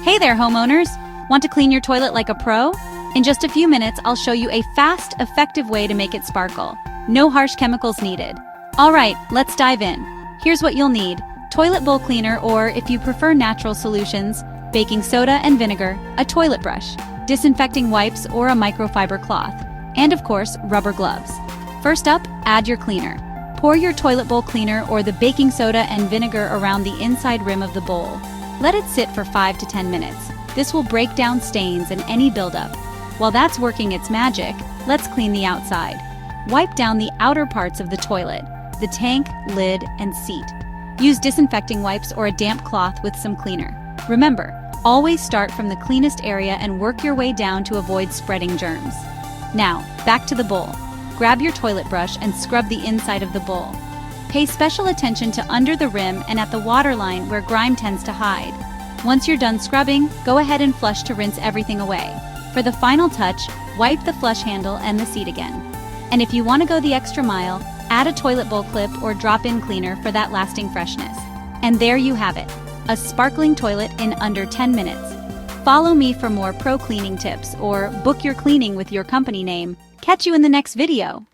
Hey there, homeowners! Want to clean your toilet like a pro? In just a few minutes, I'll show you a fast, effective way to make it sparkle. No harsh chemicals needed. Alright, let's dive in. Here's what you'll need: toilet bowl cleaner, or if you prefer natural solutions, baking soda and vinegar, a toilet brush, disinfecting wipes or a microfiber cloth, and of course, rubber gloves. First up, add your cleaner. Pour your toilet bowl cleaner or the baking soda and vinegar around the inside rim of the bowl. Let it sit for 5 to 10 minutes. This will break down stains and any buildup. While that's working its magic, let's clean the outside. Wipe down the outer parts of the toilet, the tank, lid, and seat. Use disinfecting wipes or a damp cloth with some cleaner. Remember, always start from the cleanest area and work your way down to avoid spreading germs. Now, back to the bowl. Grab your toilet brush and scrub the inside of the bowl. Pay special attention to under the rim and at the water line where grime tends to hide. Once you're done scrubbing, go ahead and flush to rinse everything away. For the final touch, wipe the flush handle and the seat again. And if you want to go the extra mile, add a toilet bowl clip or drop-in cleaner for that lasting freshness. And there you have it, a sparkling toilet in under 10 minutes. Follow me for more pro cleaning tips or book your cleaning with your company name. Catch you in the next video.